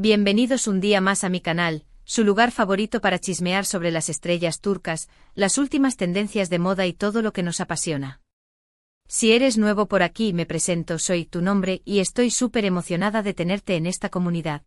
Bienvenidos un día más a mi canal, su lugar favorito para chismear sobre las estrellas turcas, las últimas tendencias de moda y todo lo que nos apasiona. Si eres nuevo por aquí, me presento, soy tu nombre y estoy súper emocionada de tenerte en esta comunidad.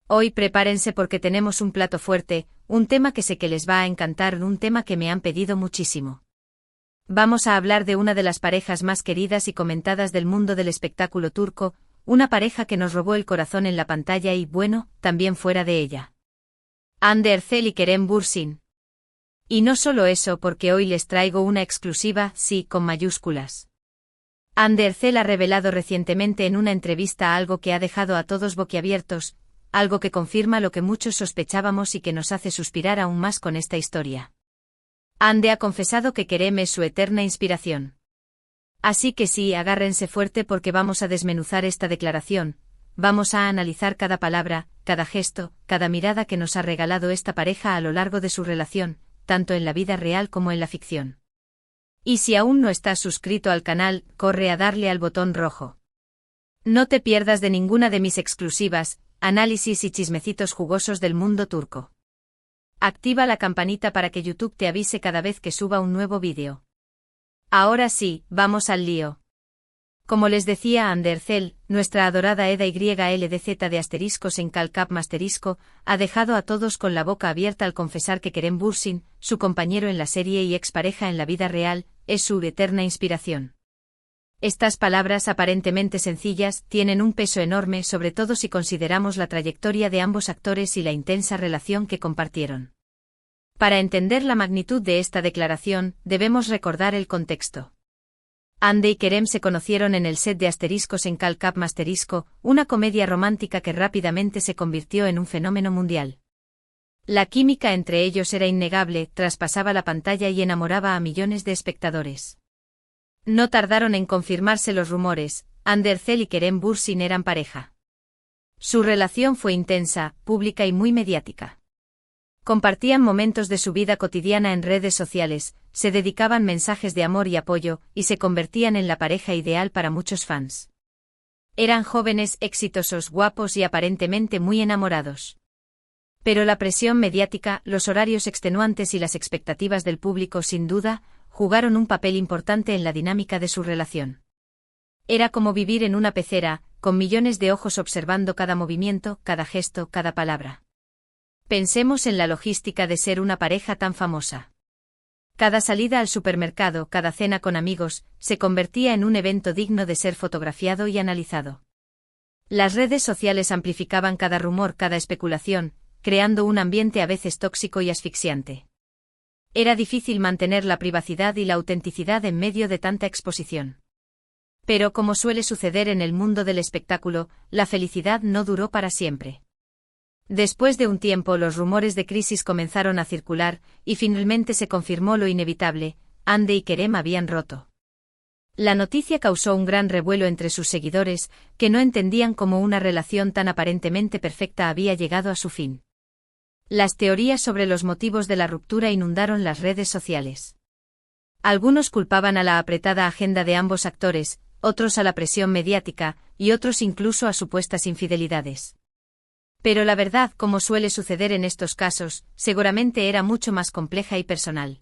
Hoy prepárense porque tenemos un plato fuerte, un tema que sé que les va a encantar, un tema que me han pedido muchísimo. Vamos a hablar de una de las parejas más queridas y comentadas del mundo del espectáculo turco, una pareja que nos robó el corazón en la pantalla y, bueno, también fuera de ella. Hande Erçel y Kerem Bürsin. Y no solo eso, porque hoy les traigo una exclusiva, sí, con mayúsculas. Hande Erçel ha revelado recientemente en una entrevista algo que ha dejado a todos boquiabiertos, algo que confirma lo que muchos sospechábamos y que nos hace suspirar aún más con esta historia. Hande ha confesado que Kerem es su eterna inspiración. Así que sí, agárrense fuerte porque vamos a desmenuzar esta declaración, vamos a analizar cada palabra, cada gesto, cada mirada que nos ha regalado esta pareja a lo largo de su relación, tanto en la vida real como en la ficción. Y si aún no estás suscrito al canal, corre a darle al botón rojo. No te pierdas de ninguna de mis exclusivas, análisis y chismecitos jugosos del mundo turco. Activa la campanita para que YouTube te avise cada vez que suba un nuevo vídeo. Ahora sí, vamos al lío. Como les decía, Hande Erçel, nuestra adorada Eda YLDZ de asteriscos en Calcap Masterisco, ha dejado a todos con la boca abierta al confesar que Kerem Bürsin, su compañero en la serie y expareja en la vida real, es su eterna inspiración. Estas palabras aparentemente sencillas tienen un peso enorme, sobre todo si consideramos la trayectoria de ambos actores y la intensa relación que compartieron. Para entender la magnitud de esta declaración, debemos recordar el contexto. Hande y Kerem se conocieron en el set de Asteriscos en Calcap Masterisco, una comedia romántica que rápidamente se convirtió en un fenómeno mundial. La química entre ellos era innegable, traspasaba la pantalla y enamoraba a millones de espectadores. No tardaron en confirmarse los rumores, Hande Erçel y Kerem Bürsin eran pareja. Su relación fue intensa, pública y muy mediática. Compartían momentos de su vida cotidiana en redes sociales, se dedicaban mensajes de amor y apoyo, y se convertían en la pareja ideal para muchos fans. Eran jóvenes, exitosos, guapos y aparentemente muy enamorados. Pero la presión mediática, los horarios extenuantes y las expectativas del público, sin duda, jugaron un papel importante en la dinámica de su relación. Era como vivir en una pecera, con millones de ojos observando cada movimiento, cada gesto, cada palabra. Pensemos en la logística de ser una pareja tan famosa. Cada salida al supermercado, cada cena con amigos, se convertía en un evento digno de ser fotografiado y analizado. Las redes sociales amplificaban cada rumor, cada especulación, creando un ambiente a veces tóxico y asfixiante. Era difícil mantener la privacidad y la autenticidad en medio de tanta exposición. Pero como suele suceder en el mundo del espectáculo, la felicidad no duró para siempre. Después de un tiempo los rumores de crisis comenzaron a circular, y finalmente se confirmó lo inevitable, Hande y Kerem habían roto. La noticia causó un gran revuelo entre sus seguidores, que no entendían cómo una relación tan aparentemente perfecta había llegado a su fin. Las teorías sobre los motivos de la ruptura inundaron las redes sociales. Algunos culpaban a la apretada agenda de ambos actores, otros a la presión mediática, y otros incluso a supuestas infidelidades. Pero la verdad, como suele suceder en estos casos, seguramente era mucho más compleja y personal.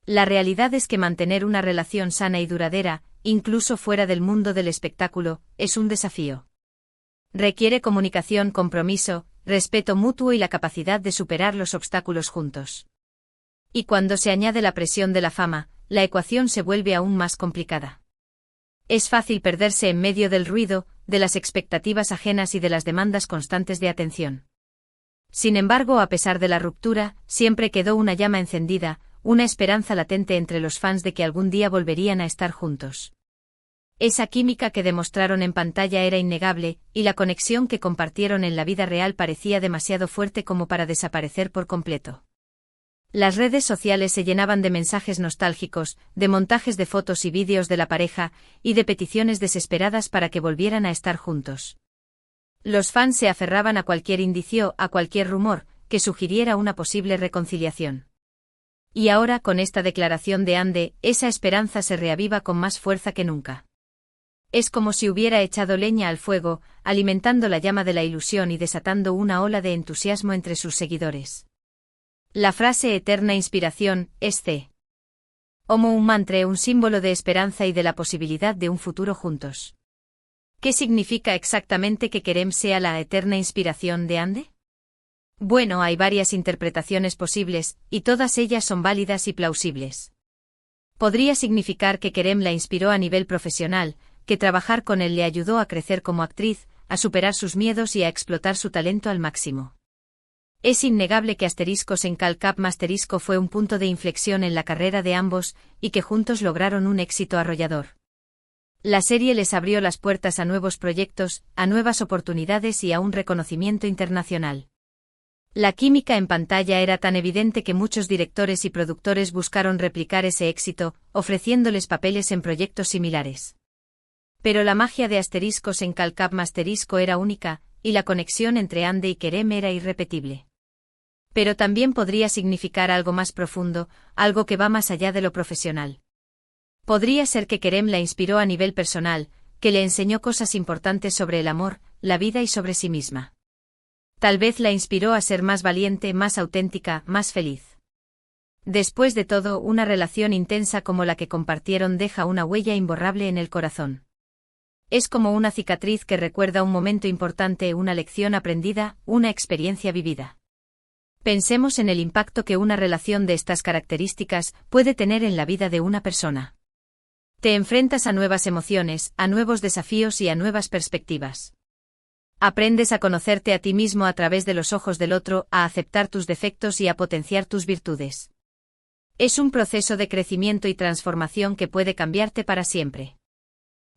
La realidad es que mantener una relación sana y duradera, incluso fuera del mundo del espectáculo, es un desafío. Requiere comunicación, compromiso, respeto mutuo y la capacidad de superar los obstáculos juntos. Y cuando se añade la presión de la fama, la ecuación se vuelve aún más complicada. Es fácil perderse en medio del ruido, de las expectativas ajenas y de las demandas constantes de atención. Sin embargo, a pesar de la ruptura, siempre quedó una llama encendida, una esperanza latente entre los fans de que algún día volverían a estar juntos. Esa química que demostraron en pantalla era innegable, y la conexión que compartieron en la vida real parecía demasiado fuerte como para desaparecer por completo. Las redes sociales se llenaban de mensajes nostálgicos, de montajes de fotos y vídeos de la pareja, y de peticiones desesperadas para que volvieran a estar juntos. Los fans se aferraban a cualquier indicio, a cualquier rumor, que sugiriera una posible reconciliación. Y ahora, con esta declaración de Hande, esa esperanza se reaviva con más fuerza que nunca. Es como si hubiera echado leña al fuego, alimentando la llama de la ilusión y desatando una ola de entusiasmo entre sus seguidores. La frase eterna inspiración es C. Como un mantra, un símbolo de esperanza y de la posibilidad de un futuro juntos. ¿Qué significa exactamente que Kerem sea la eterna inspiración de Ande? Bueno, hay varias interpretaciones posibles, y todas ellas son válidas y plausibles. Podría significar que Kerem la inspiró a nivel profesional, que trabajar con él le ayudó a crecer como actriz, a superar sus miedos y a explotar su talento al máximo. Es innegable que Asteriscos en Calcap Masterisco fue un punto de inflexión en la carrera de ambos, y que juntos lograron un éxito arrollador. La serie les abrió las puertas a nuevos proyectos, a nuevas oportunidades y a un reconocimiento internacional. La química en pantalla era tan evidente que muchos directores y productores buscaron replicar ese éxito, ofreciéndoles papeles en proyectos similares. Pero la magia de Asteriscos en Calcap Masterisco era única, y la conexión entre Ande y Kerem era irrepetible. Pero también podría significar algo más profundo, algo que va más allá de lo profesional. Podría ser que Kerem la inspiró a nivel personal, que le enseñó cosas importantes sobre el amor, la vida y sobre sí misma. Tal vez la inspiró a ser más valiente, más auténtica, más feliz. Después de todo, una relación intensa como la que compartieron deja una huella imborrable en el corazón. Es como una cicatriz que recuerda un momento importante, una lección aprendida, una experiencia vivida. Pensemos en el impacto que una relación de estas características puede tener en la vida de una persona. Te enfrentas a nuevas emociones, a nuevos desafíos y a nuevas perspectivas. Aprendes a conocerte a ti mismo a través de los ojos del otro, a aceptar tus defectos y a potenciar tus virtudes. Es un proceso de crecimiento y transformación que puede cambiarte para siempre.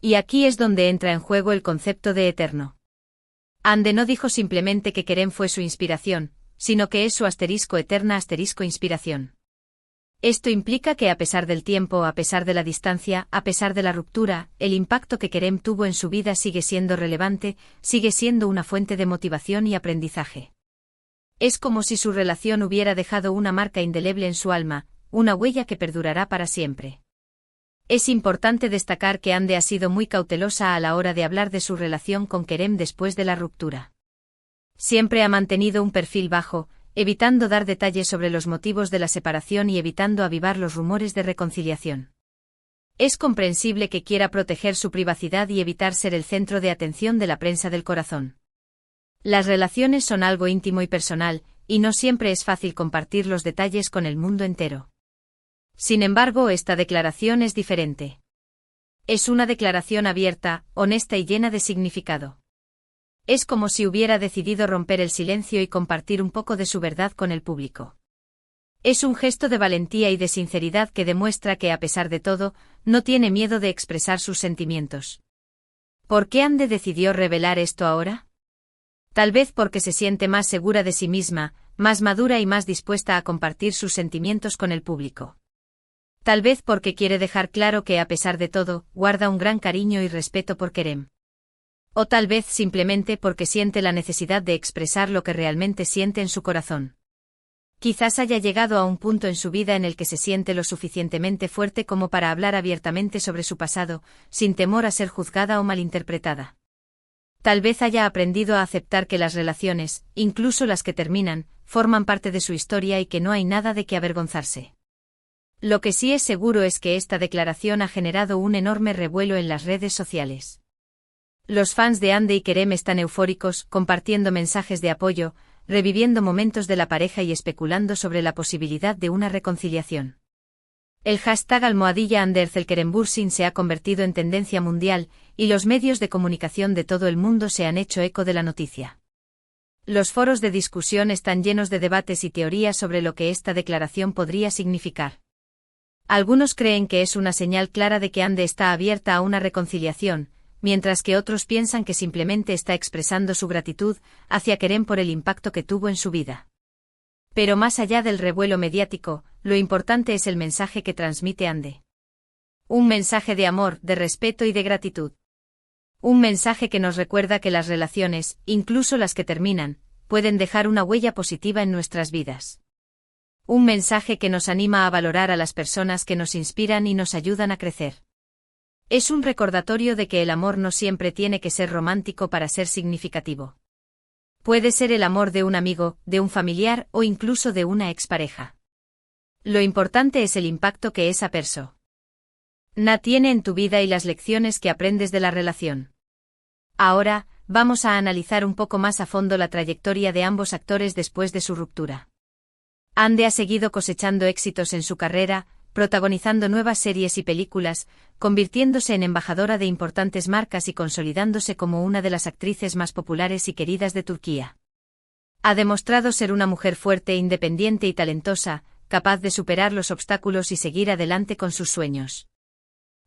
Y aquí es donde entra en juego el concepto de eterno. Ande no dijo simplemente que Kerem fue su inspiración, sino que es su eterna inspiración. Esto implica que a pesar del tiempo, a pesar de la distancia, a pesar de la ruptura, el impacto que Kerem tuvo en su vida sigue siendo relevante, sigue siendo una fuente de motivación y aprendizaje. Es como si su relación hubiera dejado una marca indeleble en su alma, una huella que perdurará para siempre. Es importante destacar que Ande ha sido muy cautelosa a la hora de hablar de su relación con Kerem después de la ruptura. Siempre ha mantenido un perfil bajo, evitando dar detalles sobre los motivos de la separación y evitando avivar los rumores de reconciliación. Es comprensible que quiera proteger su privacidad y evitar ser el centro de atención de la prensa del corazón. Las relaciones son algo íntimo y personal, y no siempre es fácil compartir los detalles con el mundo entero. Sin embargo, esta declaración es diferente. Es una declaración abierta, honesta y llena de significado. Es como si hubiera decidido romper el silencio y compartir un poco de su verdad con el público. Es un gesto de valentía y de sinceridad que demuestra que a pesar de todo, no tiene miedo de expresar sus sentimientos. ¿Por qué Ande decidió revelar esto ahora? Tal vez porque se siente más segura de sí misma, más madura y más dispuesta a compartir sus sentimientos con el público. Tal vez porque quiere dejar claro que a pesar de todo, guarda un gran cariño y respeto por Kerem. O tal vez simplemente porque siente la necesidad de expresar lo que realmente siente en su corazón. Quizás haya llegado a un punto en su vida en el que se siente lo suficientemente fuerte como para hablar abiertamente sobre su pasado, sin temor a ser juzgada o malinterpretada. Tal vez haya aprendido a aceptar que las relaciones, incluso las que terminan, forman parte de su historia y que no hay nada de qué avergonzarse. Lo que sí es seguro es que esta declaración ha generado un enorme revuelo en las redes sociales. Los fans de Ande y Kerem están eufóricos, compartiendo mensajes de apoyo, reviviendo momentos de la pareja y especulando sobre la posibilidad de una reconciliación. El hashtag #AnderzelKerembursin se ha convertido en tendencia mundial, y los medios de comunicación de todo el mundo se han hecho eco de la noticia. Los foros de discusión están llenos de debates y teorías sobre lo que esta declaración podría significar. Algunos creen que es una señal clara de que Ande está abierta a una reconciliación, mientras que otros piensan que simplemente está expresando su gratitud hacia Kerem por el impacto que tuvo en su vida. Pero más allá del revuelo mediático, lo importante es el mensaje que transmite Ande. Un mensaje de amor, de respeto y de gratitud. Un mensaje que nos recuerda que las relaciones, incluso las que terminan, pueden dejar una huella positiva en nuestras vidas. Un mensaje que nos anima a valorar a las personas que nos inspiran y nos ayudan a crecer. Es un recordatorio de que el amor no siempre tiene que ser romántico para ser significativo. Puede ser el amor de un amigo, de un familiar o incluso de una expareja. Lo importante es el impacto que esa persona tiene en tu vida y las lecciones que aprendes de la relación. Ahora, vamos a analizar un poco más a fondo la trayectoria de ambos actores después de su ruptura. Ande ha seguido cosechando éxitos en su carrera, protagonizando nuevas series y películas, convirtiéndose en embajadora de importantes marcas y consolidándose como una de las actrices más populares y queridas de Turquía. Ha demostrado ser una mujer fuerte, independiente y talentosa, capaz de superar los obstáculos y seguir adelante con sus sueños.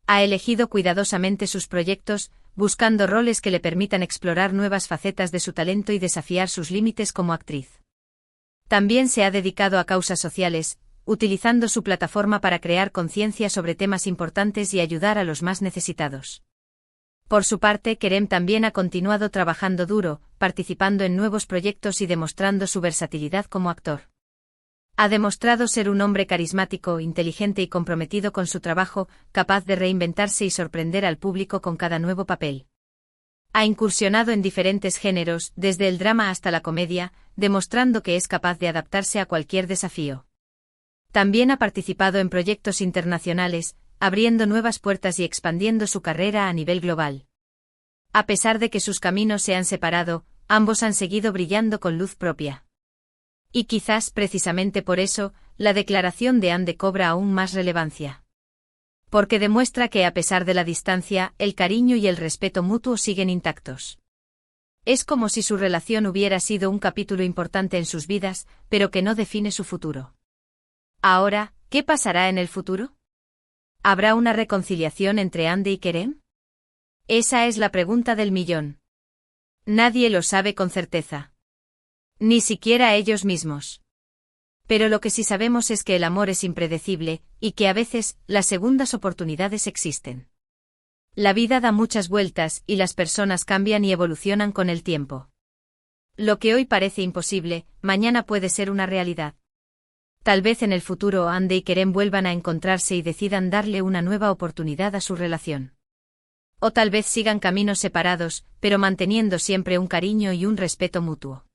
Ha elegido cuidadosamente sus proyectos, buscando roles que le permitan explorar nuevas facetas de su talento y desafiar sus límites como actriz. También se ha dedicado a causas sociales, utilizando su plataforma para crear conciencia sobre temas importantes y ayudar a los más necesitados. Por su parte, Kerem también ha continuado trabajando duro, participando en nuevos proyectos y demostrando su versatilidad como actor. Ha demostrado ser un hombre carismático, inteligente y comprometido con su trabajo, capaz de reinventarse y sorprender al público con cada nuevo papel. Ha incursionado en diferentes géneros, desde el drama hasta la comedia, demostrando que es capaz de adaptarse a cualquier desafío. También ha participado en proyectos internacionales, abriendo nuevas puertas y expandiendo su carrera a nivel global. A pesar de que sus caminos se han separado, ambos han seguido brillando con luz propia. Y quizás precisamente por eso, la declaración de Ande cobra aún más relevancia. Porque demuestra que a pesar de la distancia, el cariño y el respeto mutuo siguen intactos. Es como si su relación hubiera sido un capítulo importante en sus vidas, pero que no define su futuro. Ahora, ¿qué pasará en el futuro? ¿Habrá una reconciliación entre Ande y Kerem? Esa es la pregunta del millón. Nadie lo sabe con certeza. Ni siquiera ellos mismos. Pero lo que sí sabemos es que el amor es impredecible, y que a veces, las segundas oportunidades existen. La vida da muchas vueltas y las personas cambian y evolucionan con el tiempo. Lo que hoy parece imposible, mañana puede ser una realidad. Tal vez en el futuro Ande y Kerem vuelvan a encontrarse y decidan darle una nueva oportunidad a su relación. O tal vez sigan caminos separados, pero manteniendo siempre un cariño y un respeto mutuo.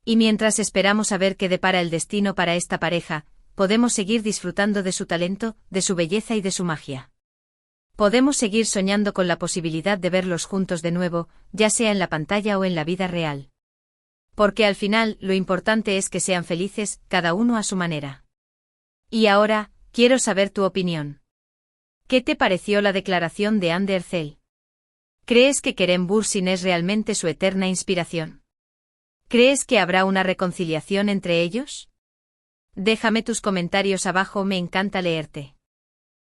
Y mientras esperamos a ver qué depara el destino para esta pareja, podemos seguir disfrutando de su talento, de su belleza y de su magia. Podemos seguir soñando con la posibilidad de verlos juntos de nuevo, ya sea en la pantalla o en la vida real. Porque al final, lo importante es que sean felices, cada uno a su manera. Y ahora, quiero saber tu opinión. ¿Qué te pareció la declaración de Hande Erçel? ¿Crees que Kerem Bürsin es realmente su eterna inspiración? ¿Crees que habrá una reconciliación entre ellos? Déjame tus comentarios abajo, me encanta leerte.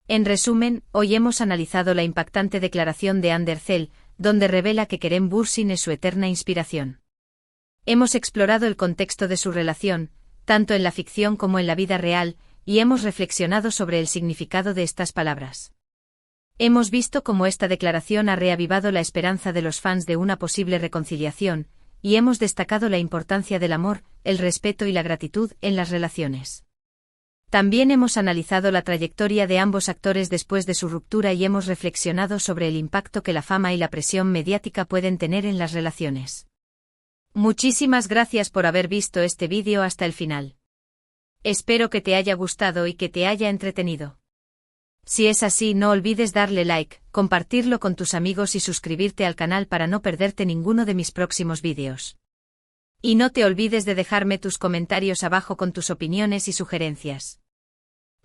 En resumen, hoy hemos analizado la impactante declaración de Hande Erçel, donde revela que Kerem Bürsin es su eterna inspiración. Hemos explorado el contexto de su relación, tanto en la ficción como en la vida real, y hemos reflexionado sobre el significado de estas palabras. Hemos visto cómo esta declaración ha reavivado la esperanza de los fans de una posible reconciliación, y hemos destacado la importancia del amor, el respeto y la gratitud en las relaciones. También hemos analizado la trayectoria de ambos actores después de su ruptura y hemos reflexionado sobre el impacto que la fama y la presión mediática pueden tener en las relaciones. Muchísimas gracias por haber visto este vídeo hasta el final. Espero que te haya gustado y que te haya entretenido. Si es así, no olvides darle like, compartirlo con tus amigos y suscribirte al canal para no perderte ninguno de mis próximos vídeos. Y no te olvides de dejarme tus comentarios abajo con tus opiniones y sugerencias.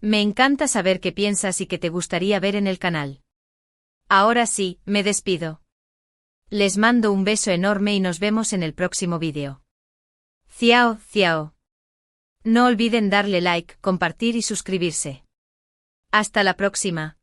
Me encanta saber qué piensas y qué te gustaría ver en el canal. Ahora sí, me despido. Les mando un beso enorme y nos vemos en el próximo vídeo. Ciao, ciao. No olviden darle like, compartir y suscribirse. Hasta la próxima.